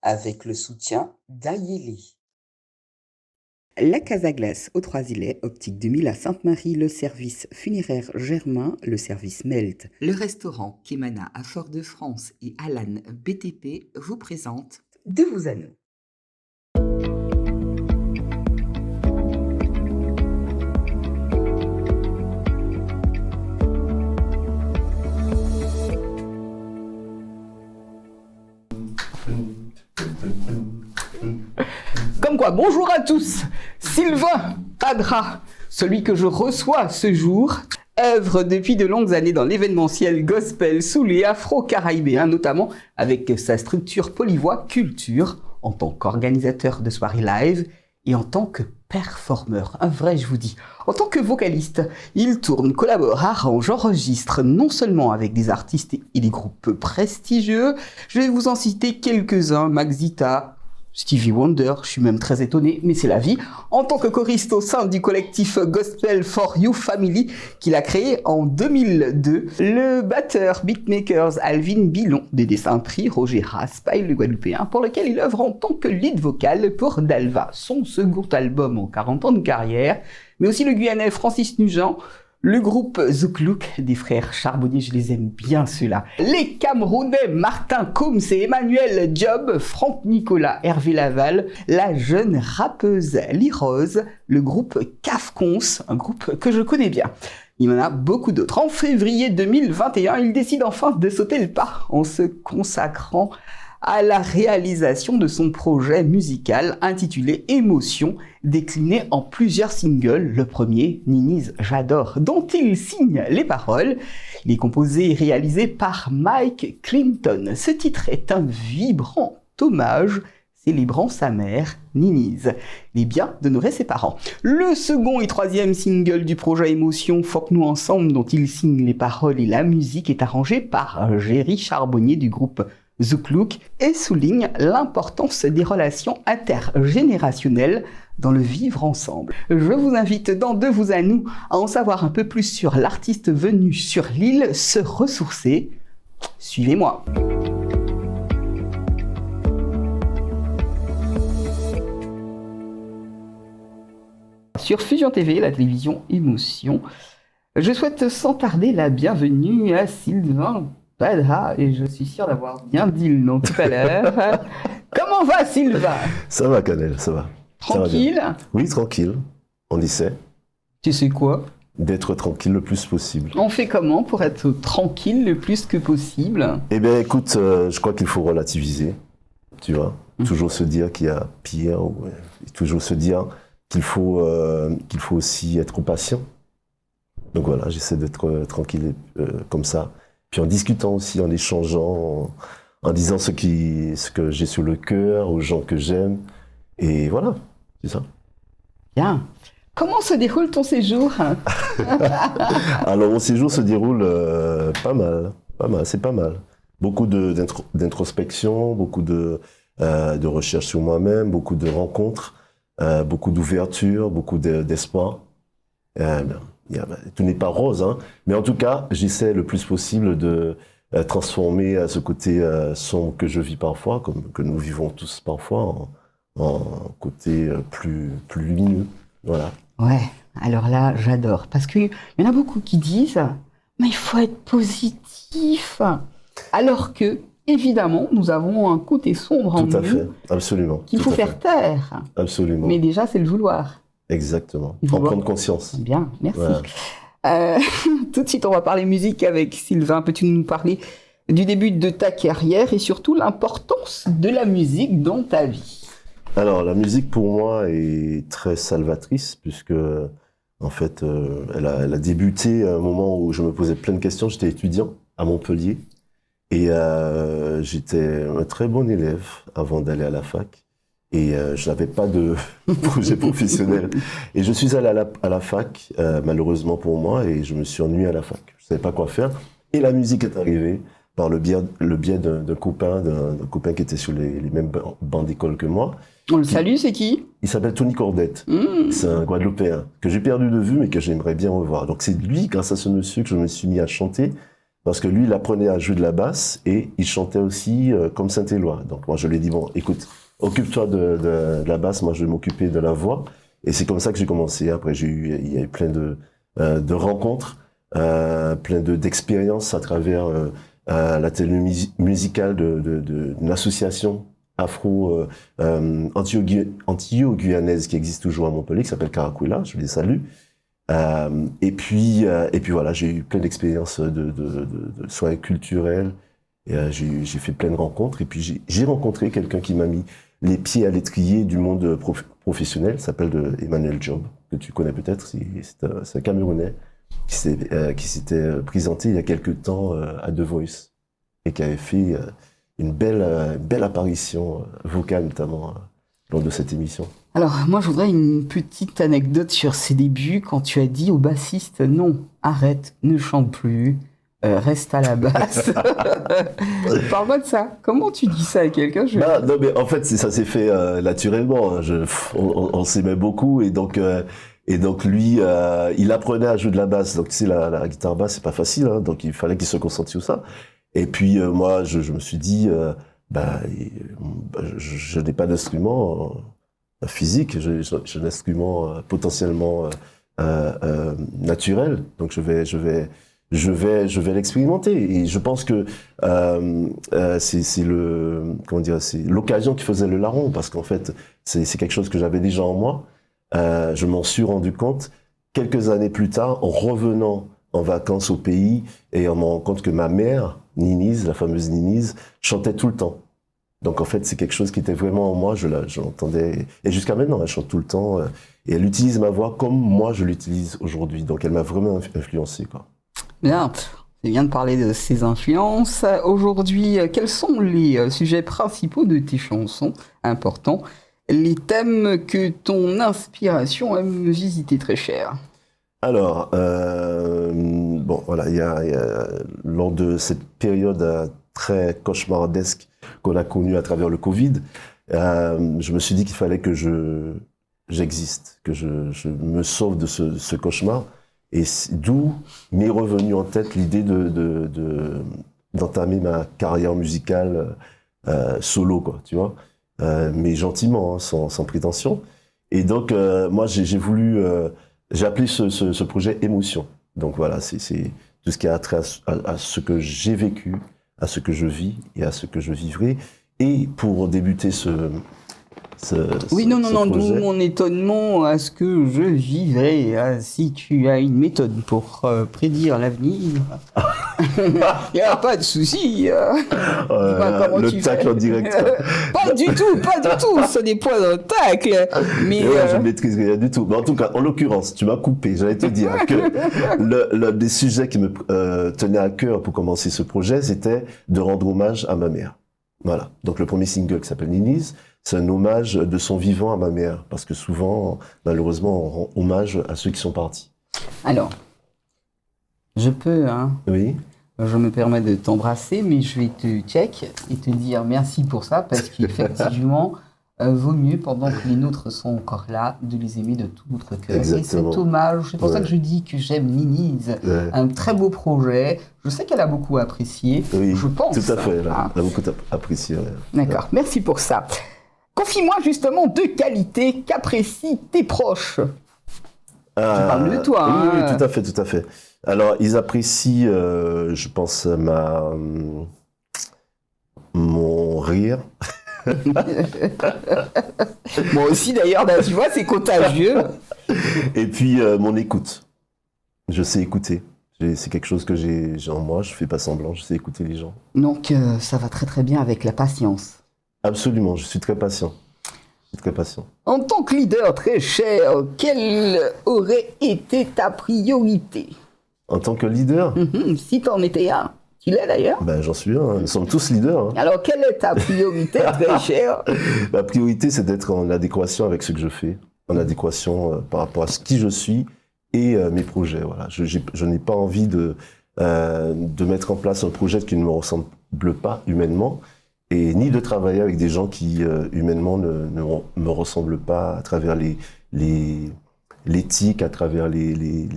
avec le soutien d'Ayeli. La Casa Glace aux Trois-Îlets, Optique 2000 à Sainte-Marie, le service funéraire Germain, le service Melt, le restaurant Kemana à Fort-de-France et Alan BTP vous présentent De vous à nous. Comme quoi, bonjour à tous, Sylvain Padra, celui que je reçois ce jour, œuvre depuis de longues années dans l'événementiel gospel soul et afro-caribéen, notamment avec sa structure Polyvoix Culture, en tant qu'organisateur de soirées live et en tant que performeur, un vrai je vous dis. En tant que vocaliste, il tourne, collabore, arrange, enregistre non seulement avec des artistes et des groupes prestigieux, je vais vous en citer quelques-uns, Maxita, Stevie Wonder, je suis même très étonné, mais c'est la vie. En tant que choriste au sein du collectif Gospel for You Family qu'il a créé en 2002, le batteur beatmakers Alvin Bilon, des dessins pris Roger Raspail, le Guadeloupéen, pour lequel il œuvre en tant que lead vocal pour Dalva, son second album en 40 ans de carrière, mais aussi le Guyanais Francis Nugent, le groupe Zouklouk des frères Charbonnier, je les aime bien ceux-là. Les Camerounais Martin Combs et Emmanuel Job, Franck Nicolas, Hervé Laval, la jeune rappeuse Lirose, le groupe Cafcons, un groupe que je connais bien. Il y en a beaucoup d'autres. En février 2021, il décide enfin de sauter le pas en se consacrant à la réalisation de son projet musical intitulé Émotion, décliné en plusieurs singles. Le premier, Nini's J'adore, dont il signe les paroles. Il est composé et réalisé par Mike Clinton. Ce titre est un vibrant hommage célébrant sa mère, Nini's. Il est bien d'honorer ses parents. Le second et troisième single du projet Émotion, Faut-que-nous ensemble, dont il signe les paroles et la musique, est arrangé par Géry Charbonnier du groupe Zouklouk et souligne l'importance des relations intergénérationnelles dans le vivre ensemble. Je vous invite dans De vous à nous à en savoir un peu plus sur l'artiste venu sur l'île se ressourcer. Suivez-moi. Sur Fusion TV, la télévision Émotion, je souhaite sans tarder la bienvenue à Sylvain Padra, et je suis sûr d'avoir bien dit le nom tout à l'heure. Comment va Sylvain? Ça va Canel, ça va. Tranquille? Ça va bien. Oui, tranquille. On essaie. Tu sais quoi? D'être tranquille le plus possible. On fait comment pour être tranquille le plus que possible? Eh bien écoute, je crois qu'il faut relativiser, tu vois. Toujours se dire qu'il y a pire, toujours se dire qu'il faut aussi être patient. Donc voilà, j'essaie d'être tranquille comme ça. Puis en discutant aussi, en échangeant, en disant ce que j'ai sur le cœur, aux gens que j'aime. Et voilà, c'est ça. Bien. Comment se déroule ton séjour? Alors mon séjour se déroule pas mal, c'est pas mal. Beaucoup d'introspection, beaucoup de recherche sur moi-même, beaucoup de rencontres, beaucoup d'ouverture, beaucoup d'espoir. Tout n'est pas rose, hein, mais en tout cas, j'essaie le plus possible de transformer ce côté sombre que je vis parfois, comme que nous vivons tous parfois, en côté plus lumineux. Voilà. Ouais, alors là, j'adore. Parce qu'il y en a beaucoup qui disent « Mais il faut être positif !» Alors que, évidemment, nous avons un côté sombre en nous. Tout à fait, absolument. Qu'il faut faire taire. Absolument. Mais déjà, c'est le vouloir. Exactement. En prendre conscience. Bien, merci. Voilà. Tout de suite, on va parler musique avec Sylvain. Peux-tu nous parler du début de ta carrière et surtout l'importance de la musique dans ta vie? Alors, la musique pour moi est très salvatrice puisque, en fait, elle a débuté à un moment où je me posais plein de questions. J'étais étudiant à Montpellier et j'étais un très bon élève avant d'aller à la fac. Et je n'avais pas de projet professionnel. Et je suis allé à la fac, malheureusement pour moi, et je me suis ennuyé à la fac. Je ne savais pas quoi faire. Et la musique est arrivée par le biais d'un copain qui était sur les mêmes bancs d'école que moi. On le salue, c'est qui? Il s'appelle Tony Cordette. C'est un Guadeloupéen que j'ai perdu de vue, mais que j'aimerais bien revoir. Donc c'est lui, grâce à ce monsieur, que je me suis mis à chanter parce que lui, il apprenait à jouer de la basse et il chantait aussi comme Saint-Éloi. Donc moi, je lui ai dit, bon, écoute, occupe-toi de la basse, moi je vais m'occuper de la voix. Et c'est comme ça que j'ai commencé. Après, il y a eu plein de rencontres, plein d'expériences à travers la télé musicale d'une association afro antio-guyanaise qui existe toujours à Montpellier, qui s'appelle Caracuela, je les salue. Et puis voilà, j'ai eu plein d'expériences de soirées culturelles. Et j'ai fait plein de rencontres. Et puis j'ai rencontré quelqu'un qui m'a mis les pieds à l'étrier du monde professionnel, s'appelle Emmanuel Job, que tu connais peut-être. C'est un Camerounais qui s'était présenté il y a quelques temps à The Voice et qui avait fait une belle apparition vocale, notamment lors de cette émission. Alors, moi, je voudrais une petite anecdote sur ses débuts, quand tu as dit au bassiste, non, arrête, ne chante plus, reste à la basse. Parle-moi de ça. Comment tu dis ça à quelqu'un? Non, mais en fait, ça s'est fait naturellement. On s'aimait beaucoup et donc lui, il apprenait à jouer de la basse. Donc tu sais, la guitare basse, c'est pas facile, hein, donc il fallait qu'il se concentre sur ça. Et puis moi, je me suis dit, je n'ai pas d'instrument physique, j'ai un instrument potentiellement naturel, donc je vais l'expérimenter. Et je pense que c'est l'occasion qui faisait le larron, parce qu'en fait c'est quelque chose que j'avais déjà en moi. Je m'en suis rendu compte quelques années plus tard en revenant en vacances au pays et en me rendant compte que ma mère, Ninise, la fameuse Ninise, chantait tout le temps. Donc en fait, c'est quelque chose qui était vraiment en moi, je l'entendais, et jusqu'à maintenant, elle chante tout le temps, et elle utilise ma voix comme moi je l'utilise aujourd'hui, donc elle m'a vraiment influencé, quoi. Bien, c'est bien de parler de ces influences. Aujourd'hui, quels sont les sujets principaux de tes chansons importants, les thèmes que ton inspiration aime visiter très cher? Alors, bon, voilà, il y a lors de cette période très cauchemardesque qu'on a connue à travers le Covid, je me suis dit qu'il fallait que j'existe, que je me sauve de ce cauchemar. Et d'où m'est revenue en tête l'idée d'entamer ma carrière musicale solo, quoi, tu vois, mais gentiment, hein, sans prétention. Et donc, moi, j'ai voulu... j'ai appelé ce projet Émotion. Donc voilà, c'est tout ce qui a trait à ce que j'ai vécu, à ce que je vis et à ce que je vivrai. Et pour débuter oui, non, projet, d'où mon étonnement à ce que je vivrai. Si tu as une méthode pour prédire l'avenir, il n'y a pas de souci. le tacle en direct. Pas du tout, ce n'est pas un tacle. Mais je ne maîtrise rien du tout. Mais en tout cas, en l'occurrence, tu m'as coupé. J'allais te dire que l'un des sujets qui me tenait à cœur pour commencer ce projet, c'était de rendre hommage à ma mère. Voilà. Donc le premier single qui s'appelle Ninise, c'est un hommage de son vivant à ma mère, parce que souvent, malheureusement, on rend hommage à ceux qui sont partis. Alors, je peux, hein. Oui. Je me permets de t'embrasser, mais je vais te check et te dire merci pour ça, parce qu'effectivement, vaut mieux, pendant que les nôtres sont encore là, de les aimer de tout notre cœur. Exactement. Et cet hommage, c'est pour ça que je dis que j'aime Ninise. Un très beau projet. Je sais qu'elle a beaucoup apprécié. Oui, je pense. Tout à fait, elle a beaucoup apprécié. Ouais. D'accord, merci pour ça. Confie-moi justement deux qualités qu'apprécient tes proches. Tu parles de toi. Oui, hein. tout à fait. Alors, ils apprécient, je pense, mon rire. Moi aussi, d'ailleurs, tu vois, c'est contagieux. Et puis, mon écoute. Je sais écouter. C'est quelque chose que j'ai en moi, je fais pas semblant, je sais écouter les gens. Donc, ça va très très bien avec la patience. Absolument, je suis très patient. En tant que leader très cher, quelle aurait été ta priorité? En tant que leader, Si t'en étais un, tu l'es d'ailleurs. ben, j'en suis un, nous sommes tous leaders. Hein. Alors, quelle est ta priorité très chère? Ma priorité, c'est d'être en adéquation avec ce que je fais, en adéquation par rapport à qui je suis et mes projets. Voilà. Je n'ai pas envie de mettre en place un projet qui ne me ressemble pas humainement, et ni de travailler avec des gens qui humainement ne me ressemblent pas à travers l'éthique, à travers tu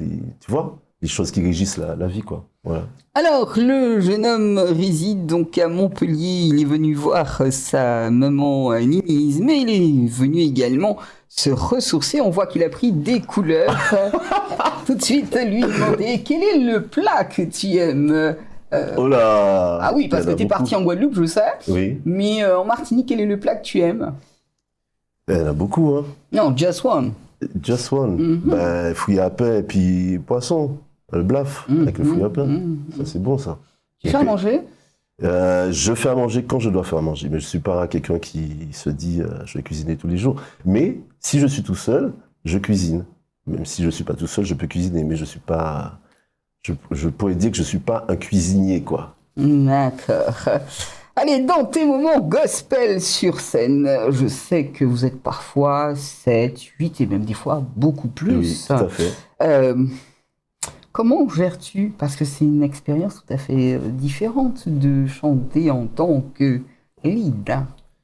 vois, les choses qui régissent la vie, quoi. Voilà. Alors, le jeune homme réside donc à Montpellier. Il est venu voir sa maman Niniz, mais il est venu également se ressourcer. On voit qu'il a pris des couleurs. Tout de suite, lui demander quel est le plat que tu aimes. Oh là! Ah oui, parce Il y en que a tu es parti en Guadeloupe, je sais. Oui, Mais en Martinique, quel est le plat que tu aimes? il y en a beaucoup, hein. Non, just one. Just one. Mhm. Ben, fruits à pain et puis poisson. Le blaf avec le fruit à pain. Mhm. Ça, c'est bon, ça. Tu fais à manger? Je fais à manger quand je dois faire à manger, mais je suis pas quelqu'un qui se dit je vais cuisiner tous les jours. Mais si je suis tout seul, je cuisine. Même si je suis pas tout seul, je peux cuisiner, mais je suis pas. Je pourrais dire que je suis pas un cuisinier, quoi. D'accord. Allez, dans tes moments gospel sur scène, je sais que vous êtes parfois 7, 8 et même des fois beaucoup plus. Oui, tout à fait. Comment gères-tu? Parce que c'est une expérience tout à fait différente de chanter en tant que lead.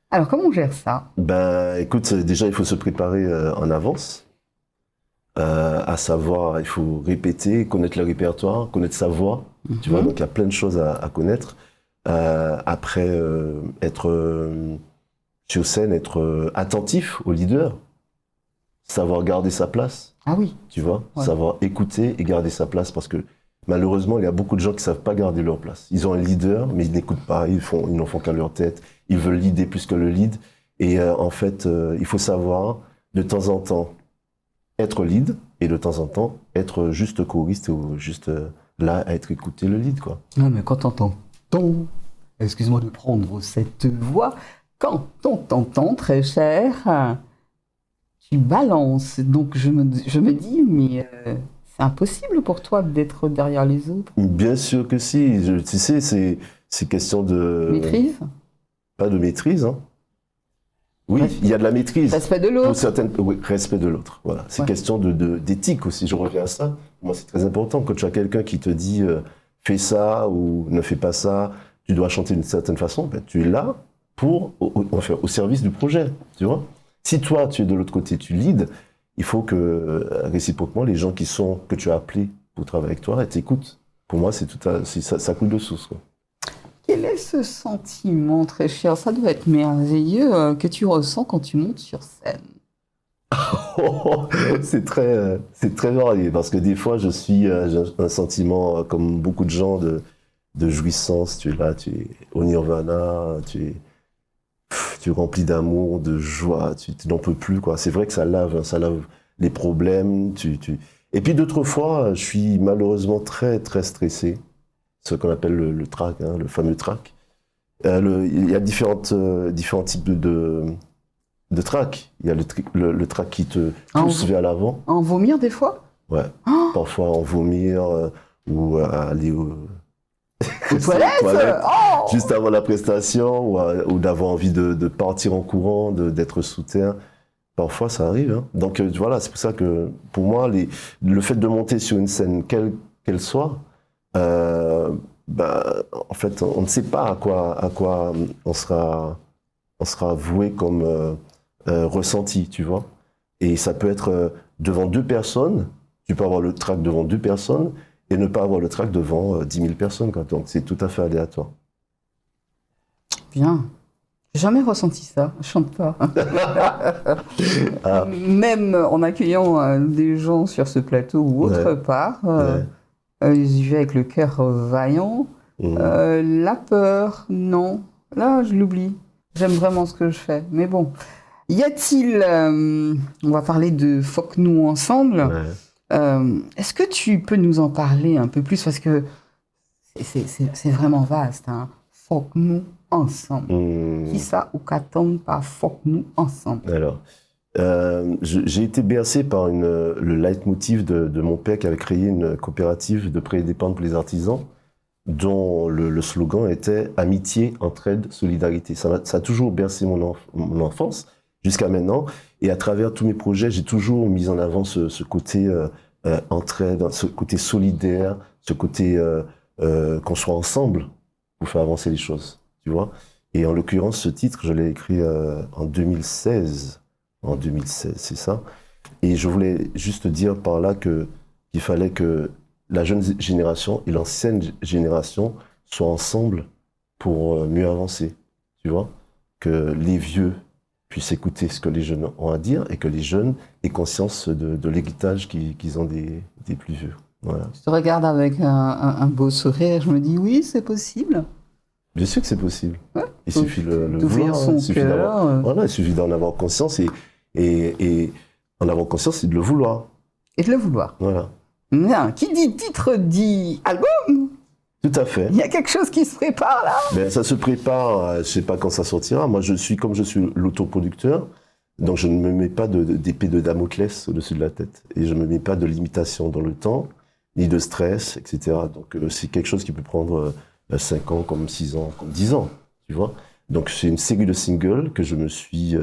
Alors, comment on gère ça? Ben, écoute, déjà, il faut se préparer en avance. À savoir, il faut répéter, connaître le répertoire, connaître sa voix. Tu vois, donc il y a plein de choses à connaître. Après, être sur scène, être attentif au leader, savoir garder sa place. Ah oui. Tu vois, Ouais. savoir écouter et garder sa place parce que malheureusement, il y a beaucoup de gens qui savent pas garder leur place. Ils ont un leader, mais ils n'écoutent pas, ils n'en font qu'à leur tête. Ils veulent leader plus que le lead. Et en fait, il faut savoir de temps en temps être lead et de temps en temps être juste choriste ou juste là à être écouté le lead, quoi. Non, mais quand on t'entend, excuse-moi de prendre cette voix, quand on t'entend, très cher, tu balances. Donc je me dis, mais c'est impossible pour toi d'être derrière les autres. Bien sûr que si. Tu sais, c'est question de Maîtrise, pas de maîtrise, hein. Oui, il y a de la maîtrise. respect de Pour l'autre. certaines, oui, respect de l'autre. Voilà. C'est Ouais. question d'éthique aussi. Je reviens à ça. Moi, c'est très important. Quand tu as quelqu'un qui te dit fais ça ou ne fais pas ça, tu dois chanter d'une certaine façon, ben, tu es là pour, enfin, au service du projet. Tu vois? Si toi, tu es de l'autre côté, tu leads, il faut que réciproquement, les gens que tu as appelés pour travailler avec toi, t'écoutent. Pour moi, ça coule de source, quoi. Quel est ce sentiment, très cher? Ça doit être merveilleux que tu ressens quand tu montes sur scène. C'est très varié parce que des fois j'ai un sentiment comme beaucoup de gens de jouissance. Tu es là, tu es au nirvana, tu es rempli d'amour, de joie, tu n'en peux plus, quoi. C'est vrai que ça lave les problèmes. Et puis d'autres fois, je suis malheureusement très très stressé, ce qu'on appelle le trac, hein, le fameux trac. Il y a différents types de trac. Il y a le trac qui te pousse vers l'avant. En vomir des fois? Ouais. Oh, Parfois en vomir ou aller aux toilettes? Oh juste avant la prestation ou d'avoir envie de partir en courant, d'être sous terre. Parfois ça arrive, hein. Donc voilà, c'est pour ça que pour moi, le fait de monter sur une scène, quelle qu'elle soit, en fait, on ne sait pas à quoi on sera voué comme ressenti, tu vois. Et ça peut être devant 2 personnes, tu peux avoir le trac devant 2 personnes et ne pas avoir le trac devant 10 000 personnes, quoi. Donc c'est tout à fait aléatoire. Bien. J'ai jamais ressenti ça. Je chante pas. Ah. Même en accueillant des gens sur ce plateau ou autre part, j'y vais avec le cœur vaillant. La peur, non. Là, je l'oublie. J'aime vraiment ce que je fais. Mais bon. Y a-t-il... on va parler de Faut que nous ensemble. Ouais. Est-ce que tu peux nous en parler un peu plus? Parce que c'est vraiment vaste. Hein. Faut que nous ensemble. Qui ça ou qu'attendre pas Faut que nous ensemble? Alors, j'ai été bercé par le leitmotiv de mon père qui avait créé une coopérative de prêt et d'épargne pour les artisans, dont le slogan était « Amitié, entraide, solidarité ». Ça a toujours bercé mon enfance jusqu'à maintenant. Et à travers tous mes projets, j'ai toujours mis en avant ce côté entraide, ce côté solidaire, ce côté qu'on soit ensemble pour faire avancer les choses, tu vois. Et en l'occurrence, ce titre, je l'ai écrit en 2016. En 2016, c'est ça. Et je voulais juste dire par là qu'il fallait que la jeune génération et l'ancienne génération soient ensemble pour mieux avancer, tu vois, que les vieux puissent écouter ce que les jeunes ont à dire et que les jeunes aient conscience de l'héritage qu'ils ont des plus vieux. Voilà. Je te regarde avec un beau sourire, je me dis oui, c'est possible. Bien sûr que c'est possible. Ouais. Il suffit d'ouvrir son il suffit cœur. voilà, il suffit d'en avoir conscience et en avoir conscience, c'est de le vouloir. Et de le vouloir. Voilà. Bien. Qui dit titre dit album. Tout à fait. Il y a quelque chose qui se prépare là. Ben, ça se prépare, je sais pas quand ça sortira. Moi, comme je suis l'autoproducteur, donc je ne me mets pas d'épée de Damoclès au-dessus de la tête. Et je ne me mets pas de limitation dans le temps, ni de stress, etc. Donc c'est quelque chose qui peut prendre 5 ans, comme 6 ans, comme 10 ans, tu vois. Donc c'est une série de singles que je me suis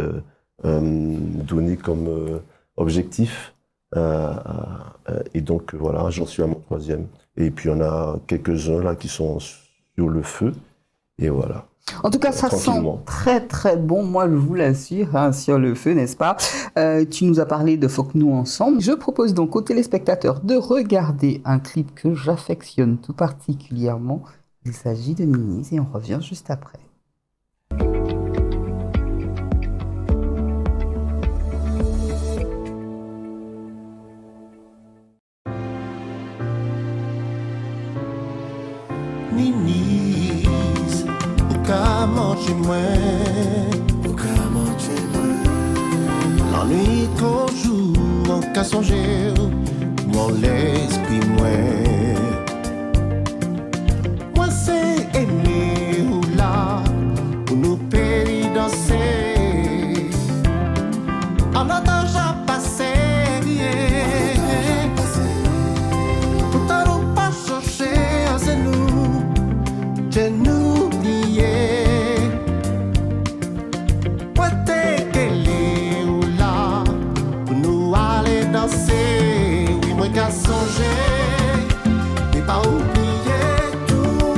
donné comme objectif. Et donc voilà, j'en suis à mon 3e. Et puis on a quelques-uns là qui sont sur le feu. Et voilà. En tout cas, ça sent très très bon, moi je vous l'assure, hein, sur le feu, n'est-ce pas? Tu nous as parlé de Faut que nous ensemble. Je propose donc aux téléspectateurs de regarder un clip que j'affectionne tout particulièrement. Il s'agit de Minis et on revient juste après. Ninis, ou ka manger moins, l'ennui qu'on joue, on ka songer, mon l'esprit moins. Moi c'est aimer ou là, ou nous périr danser, en attendant j'ai passé. Pourtant on pas chercher, c'est nous. Je n'oubliais Moi t'es qu'elle est où là pour nous aller danser. Oui, moi qu'à songer mais pas oublier tout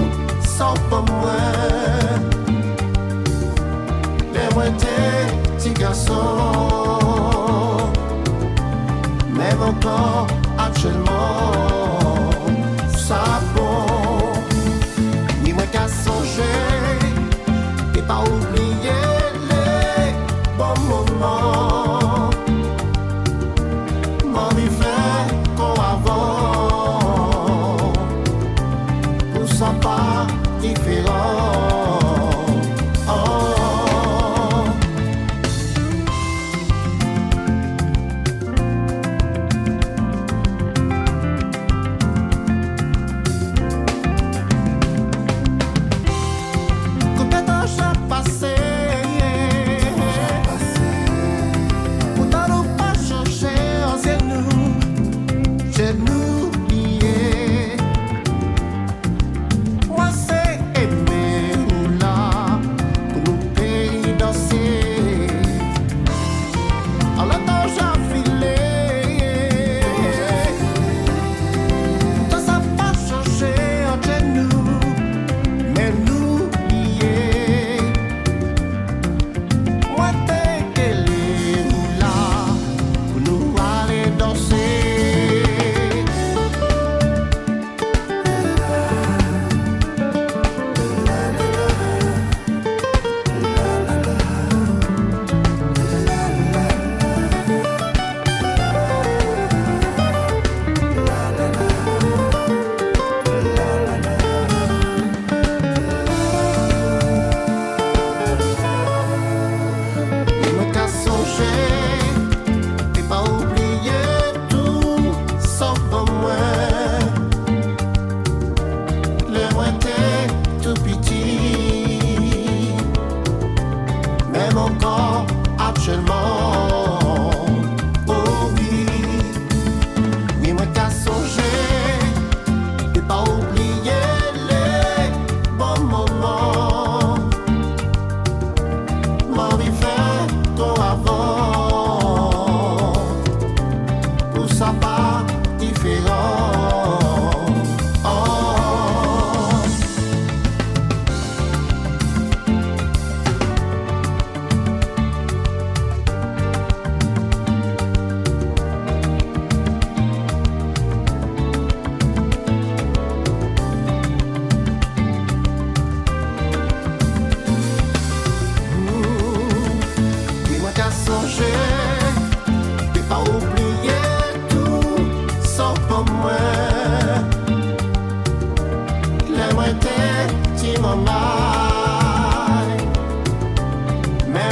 sans pas moi. Les moi t'es petits garçons, même encore actuellement ça bon. Qu'à songer et pas oublier les bons moments. M'en fait comme avant, pour ça pas différent. Oh,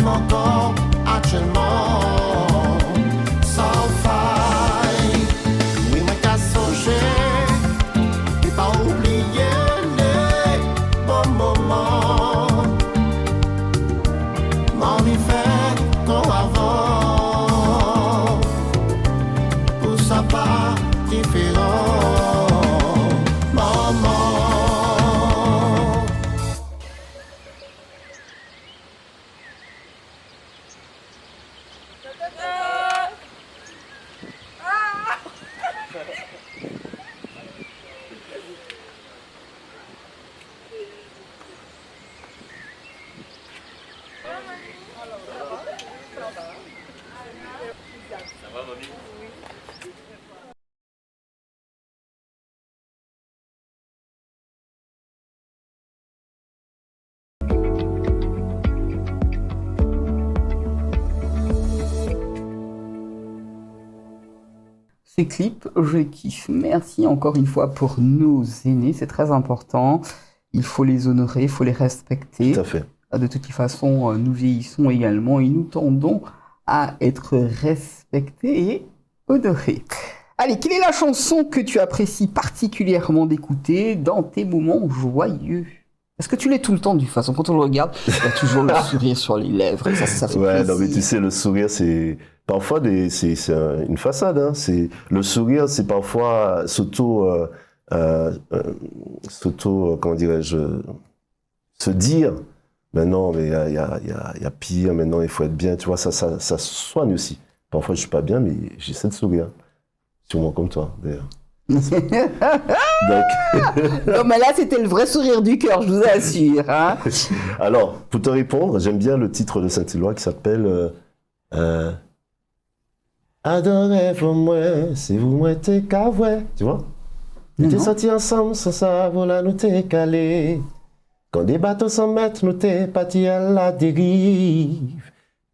rêve encore actuellement, sans faille. Oui, moi qu'à songer, et pas oublier les bons moments. M'en y fait trop avant, pour ça pas différent. Maman. Ces clips, je kiffe. Merci encore une fois pour nos aînés, c'est très important. Il faut les honorer, il faut les respecter. Tout à fait. De toute façon, nous vieillissons également et nous tendons à être respectés et honorés. Allez, quelle est la chanson que tu apprécies particulièrement d'écouter dans tes moments joyeux? Est-ce que tu l'es tout le temps, de toute façon? Quand on le regarde, il y a toujours le sourire sur les lèvres. Et ça fait Ouais, plaisir. non, mais tu sais, le sourire, c'est parfois une façade. Hein. Le sourire, c'est parfois comment dirais-je, se dire, mais non, mais il y a pire, maintenant il faut être bien. Tu vois, ça soigne aussi. Parfois, je suis pas bien, mais j'essaie de sourire. Sûrement comme toi, d'ailleurs. Donc, Non, mais là, c'était le vrai sourire du cœur, je vous assure. Hein. alors, pour te répondre, j'aime bien le titre de Saint-Éloi qui s'appelle Adorez-vous moi, si vous moi t'es cavoué. Tu vois? Nous t'es Non. sortis ensemble, sans ça, voilà, nous t'es calé. Quand des bateaux s'en mettent, nous t'es partis à la dérive.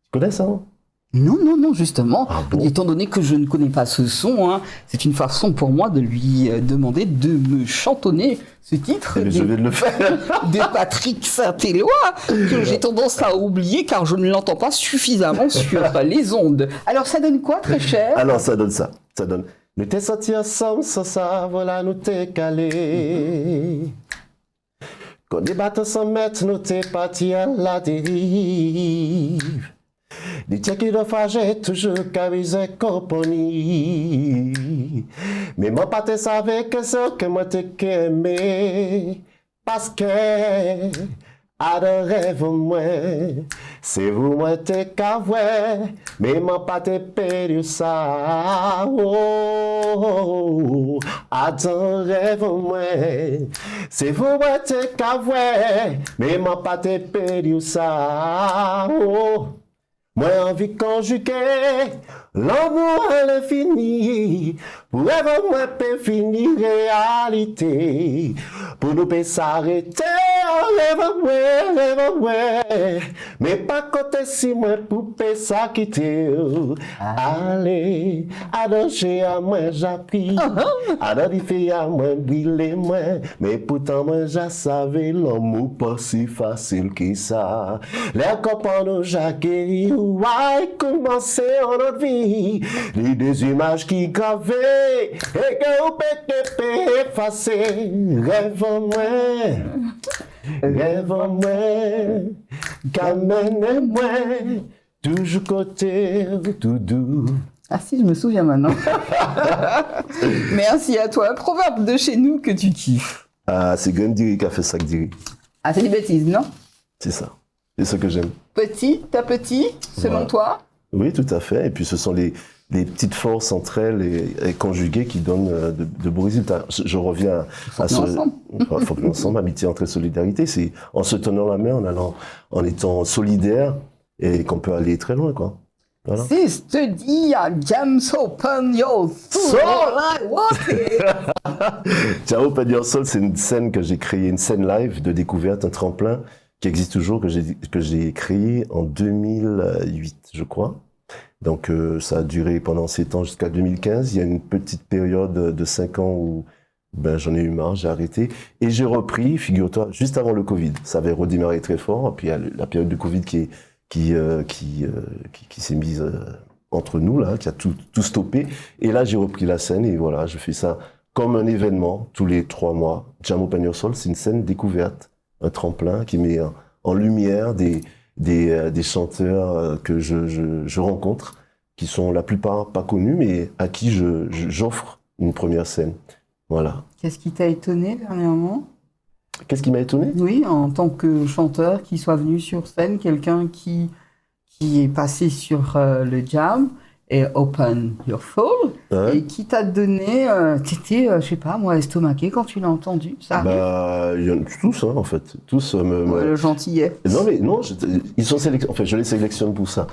Tu connais ça? Hein? Non, justement. Ah bon? Étant donné que je ne connais pas ce son, hein, c'est une façon pour moi de lui demander de me chantonner ce titre Eh bien, je vais de le faire. de Patrick Saint-Éloi, que j'ai tendance à oublier car je ne l'entends pas suffisamment sur les ondes. Alors ça donne quoi, très cher? Alors, ça donne ça. Ça donne. Nous t'es sortis ensemble, sans ça, voilà, nous t'es calé. Quand des bateaux s'en mettent, nous t'es partis à la dérive. Des tiens qui doivent faire toujours qu'aviser compagnie. Mais moi, pas te savais que c'est que moi t'ai aimé. Parce que, adorez-vous moi, c'est vous moi t'es cavoué. Mais moi pas te perdu ça. Oh, adorez-vous moi, c'est vous moi t'es cavoué. Mais moi pas te perdu ça. Oh. Moi envie conjuguer l'amour à l'infini, pour rêver moi peut finir réalité, pour nous peut s'arrêter, rêve moi, mais pas côté si moi pour peut s'acquitter. Allez, à danger à moi j'appris, à danger à moi briller moi, mais pourtant moi je savais l'amour pas si facile que ça. Les copains nous j'acquéris. Ouais, commencer en notre vie, les deux images qui gravées, et que vous pouvez effacer. Rêve en moi, qu'amène-moi, toujours côté tout doux. Ah si, je me souviens maintenant. Merci à toi. Un proverbe de chez nous que tu kiffes. Ah, c'est Gandhi qui a fait ça, Gandhi. Ah, c'est des bêtises, non? C'est ça. C'est ce que j'aime. Petit à petit, selon Voilà. toi? Oui, tout à fait. Et puis, ce sont les petites forces entre elles et conjuguées qui donnent de beaux résultats. Je reviens à Faut que nous ensemble. Faut que nous ensemble, amitié entre solidarité. C'est en se tenant la main, en étant solidaire et qu'on peut aller très loin, quoi. Voilà. Sister Dia, Jams open your soul, I want it. Ciao, Open Your Soul, c'est une scène que j'ai créée, une scène live de découverte, un tremplin qui existe toujours, que j'ai créé en 2008, je crois. Donc, ça a duré pendant 7 ans jusqu'à 2015. Il y a une petite période de 5 ans où j'en ai eu marre, j'ai arrêté. Et j'ai repris, figure-toi, juste avant le Covid. Ça avait redémarré très fort. Puis il y a la période de Covid qui qui s'est mise entre nous, là, qui a tout stoppé. Et là, j'ai repris la scène et voilà, je fais ça comme un événement tous les 3 mois. Jam Open Your Soul, c'est une scène découverte, un tremplin qui met en lumière des chanteurs que je rencontre, qui sont la plupart pas connus, mais à qui j'offre une première scène. Voilà. Qu'est-ce qui t'a étonné dernièrement? Qu'est-ce qui m'a étonné? Oui, en tant que chanteur qui soit venu sur scène, quelqu'un qui est passé sur le Jam et Open Your Soul, Hein? et qui t'a donné, t'étais, je sais pas moi, estomaqué quand tu l'as entendu, ça arrive? Bah, il y en a tous, hein, en fait. Tous Ouais, le gentillet. Non, mais non, ils sont sélectionnés. En fait, je les sélectionne pour ça.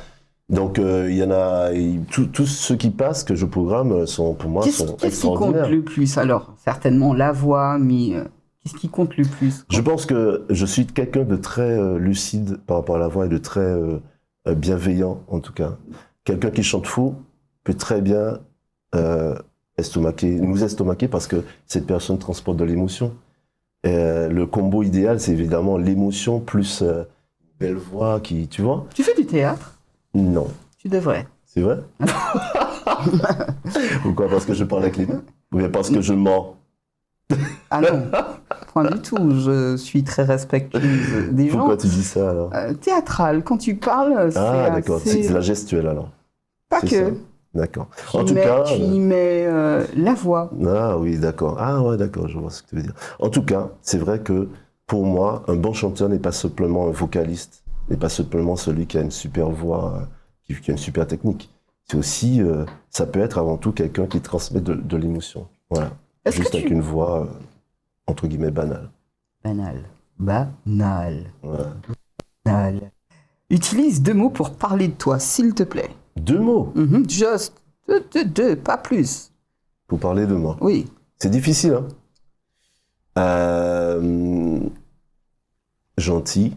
Donc, il y en a. Tous ceux qui passent, que je programme, sont, pour moi, sont Qu'est-ce qui compte extraordinaires. le plus alors? Certainement la voix, mais qu'est-ce qui compte le plus? Je pense que je suis quelqu'un de très lucide par rapport à la voix et de très bienveillant, en tout cas. Quelqu'un qui chante faux peut très bien nous estomaquer parce que cette personne transporte de l'émotion. Le combo idéal, c'est évidemment l'émotion plus une belle voix qui, tu vois? Tu fais du théâtre? Non. Tu devrais. C'est vrai? Pourquoi? Parce que je parle avec les mains? Ou bien parce que je mens? Ah non, point du tout. Je suis très respectueuse des gens. Pourquoi tu dis ça alors? Théâtral, quand tu parles, c'est Ah d'accord, assez... c'est la gestuelle alors. Pas C'est que. ça. D'accord. Tu En tout mets, cas... tu y mets la voix. Ah oui, d'accord. Ah ouais, d'accord, je vois ce que tu veux dire. En tout cas, c'est vrai que pour moi, un bon chanteur n'est pas simplement un vocaliste, n'est pas simplement celui qui a une super voix, qui a une super technique. C'est aussi, ça peut être avant tout quelqu'un qui transmet de l'émotion. Voilà. Est-ce Juste que avec une voix, entre guillemets, banale. Banal. Banal. Voilà. Banal. Utilise 2 mots pour parler de toi, s'il te plaît. 2 mots Juste 2, pas plus. pour parler de moi. Oui. C'est difficile, hein. Gentil.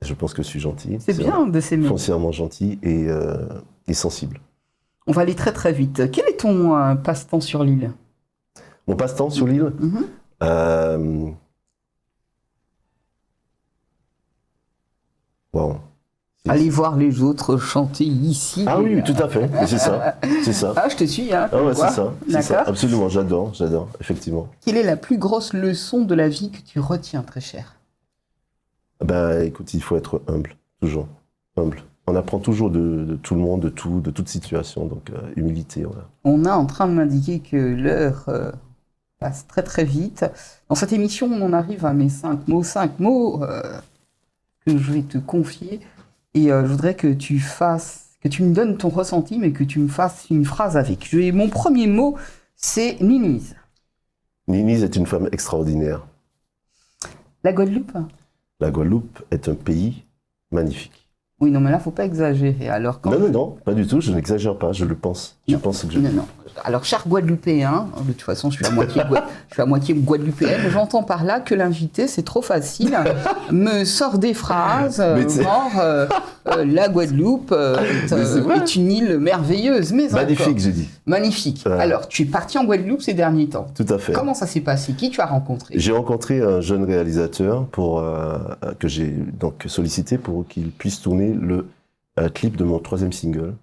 Je pense que je suis gentil. C'est bien de s'aimer. Foncièrement gentil et sensible. On va aller très très vite. Quel est ton passe-temps sur l'île? Mon passe-temps sur l'île, wow. Aller voir les autres chanter ici. Ah oui, tout à fait. Et c'est ça. C'est ça. Ah, je te suis, hein. Ah ouais, Quoi. c'est ça. C'est ça. D'accord. Absolument, j'adore, effectivement. Quelle est la plus grosse leçon de la vie que tu retiens, très cher? Ben, écoute, il faut être humble, toujours. Humble. On apprend toujours de tout le monde, de toute situation, donc humilité, voilà. On est en train de m'indiquer que l'heure passe très très vite. Dans cette émission, on arrive à mes 5 mots que je vais te confier. Et je voudrais que tu me donnes ton ressenti, mais que tu me fasses une phrase avec. Mon premier mot, c'est Ninise. Ninise est une femme extraordinaire. La Guadeloupe? La Guadeloupe est un pays magnifique. Oui, non, mais là, faut pas exagérer. Alors, quand... Non, pas du tout, je n'exagère pas, je le pense. Je pense que je... Non. Alors, cher Guadeloupéen, de toute façon, je suis à moitié guadeloupéenne, j'entends par là que l'invité, c'est trop facile, me sort des phrases, genre, la Guadeloupe est une île merveilleuse, mais magnifique, encore. j'ai dit. Magnifique. Ouais. Alors, tu es parti en Guadeloupe ces derniers temps. Tout à fait. Comment ça s'est passé? Qui tu as rencontré? J'ai rencontré un jeune réalisateur que j'ai donc sollicité pour qu'il puisse tourner le clip de mon 3e single,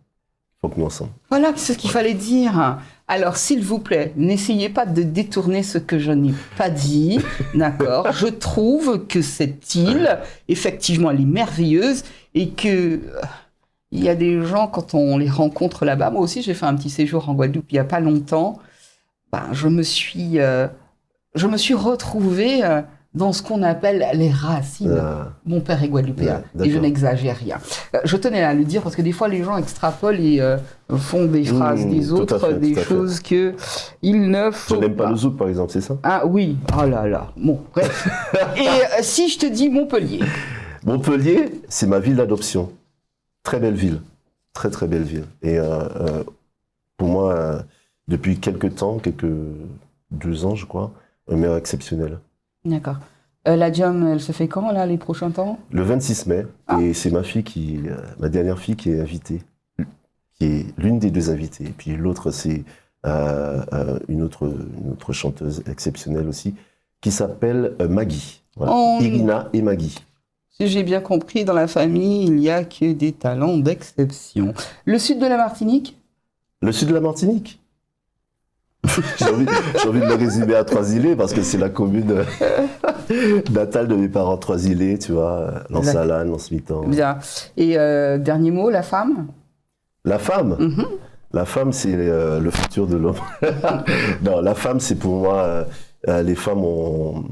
Faut que nous ensemble. Voilà, c'est ce qu'il fallait dire. Alors, s'il vous plaît, n'essayez pas de détourner ce que je n'ai pas dit, d'accord? Je trouve que cette île, effectivement, elle est merveilleuse et que il y a des gens, quand on les rencontre là-bas, moi aussi, j'ai fait un petit séjour en Guadeloupe il n'y a pas longtemps, je me suis retrouvée dans ce qu'on appelle les racines. Mon père est guadeloupéen et je n'exagère rien. Je tenais à le dire parce que des fois les gens extrapolent et font des phrases des autres, des choses que ils ne font pas. Je n'aime pas le zouk par exemple, c'est ça? Ah oui, oh là là, bon, bref. Et si je te dis Montpellier? Montpellier, c'est ma ville d'adoption. Très belle ville, très très belle ville. Et pour moi, depuis quelques temps, 2 ans je crois, un maire exceptionnel. D'accord. La Jam, elle se fait quand, là, les prochains temps? Le 26 mai. Et c'est ma dernière fille qui est invitée, qui est l'une des 2 invitées. Et puis l'autre, c'est une autre chanteuse exceptionnelle aussi, qui s'appelle Maggie. Voilà. Irina et Maggie. Si j'ai bien compris, dans la famille, il n'y a que des talents d'exception. Le sud de la Martinique? Le sud de la Martinique. J'ai envie de le résumer à Trois-Îlets parce que c'est la commune natale de mes parents, Trois-Îlets, tu vois, Lens-Salane, Lens-Mitan. Bien. Et dernier mot, la femme? La femme? Mhm. La femme, c'est le futur de l'homme. Non, la femme, c'est pour moi, les femmes ont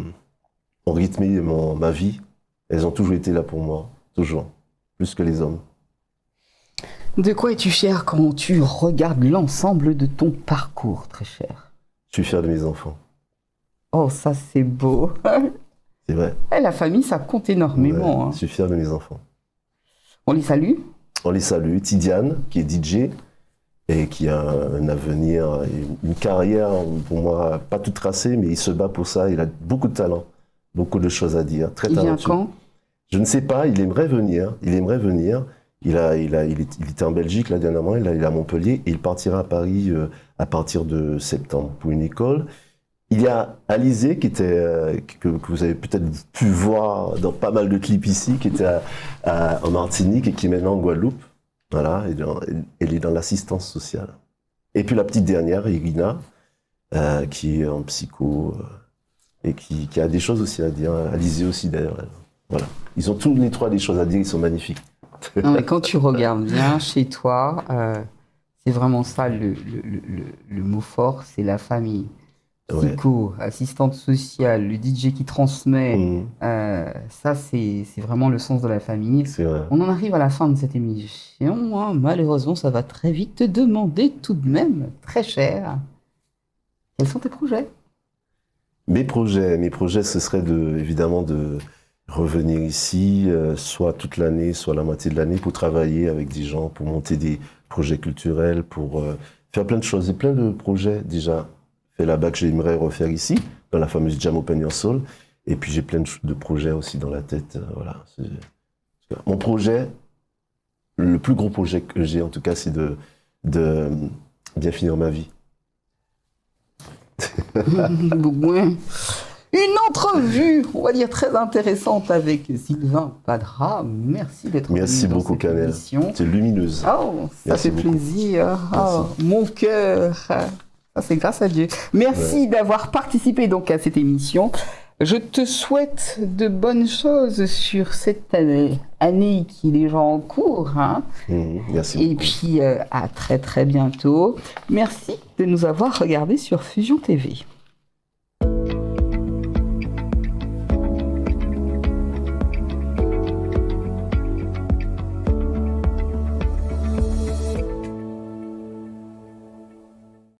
rythmé ma vie. Elles ont toujours été là pour moi, toujours, plus que les hommes. De quoi es-tu fier quand tu regardes l'ensemble de ton parcours, très cher? Je suis fier de mes enfants. Oh, ça c'est beau. C'est vrai. Eh, la famille, ça compte énormément. Ouais, Hein. je suis fier de mes enfants. On les salue? On les salue. Tidiane, qui est DJ et qui a un avenir, une carrière, pour moi, pas toute tracée, mais il se bat pour ça. Il a beaucoup de talent, beaucoup de choses à dire. Très Il vient talentueux. quand? Je ne sais pas, il aimerait venir. Il était en Belgique là dernièrement, il est à Montpellier et il partira à Paris à partir de septembre pour une école. Il y a Alizé que vous avez peut-être pu voir dans pas mal de clips ici, qui était en Martinique et qui est maintenant en Guadeloupe. Voilà, elle est dans l'assistance sociale. Et puis la petite dernière, Irina, qui est en psycho et qui a des choses aussi à dire. Alizé aussi d'ailleurs. Voilà. Ils ont tous les trois des choses à dire, ils sont magnifiques. Non, mais quand tu regardes bien chez toi, c'est vraiment ça le mot fort, c'est la famille. Ouais. Psycho, assistante sociale, le DJ qui transmet, Mmh, ça c'est vraiment le sens de la famille. c'est vrai. On en arrive à la fin de cette émission, hein. Malheureusement ça va très vite te demander tout de même, très cher, quels sont tes projets? Mes projets, ce serait évidemment de revenir ici, soit toute l'année, soit la moitié de l'année, pour travailler avec des gens, pour monter des projets culturels, pour faire plein de choses. Et plein de projets déjà faits là-bas que j'aimerais refaire ici, dans la fameuse Jam Open Your Soul. Et puis j'ai plein de projets aussi dans la tête. Voilà. Mon projet, le plus gros projet que j'ai en tout cas, c'est de bien finir ma vie. Ouais. Une entrevue, on va dire très intéressante avec Sylvain Padra. Merci d'être venu Merci dans beaucoup, cette Canel. émission. C'est lumineuse. Oh, ça Merci fait beaucoup. plaisir. Oh, mon cœur. Ça, c'est grâce à Dieu. Merci d'avoir participé donc à cette émission. Je te souhaite de bonnes choses sur cette année qui est déjà en cours. Hein. Merci Et beaucoup. puis, à très très bientôt. Merci de nous avoir regardés sur Fusion TV.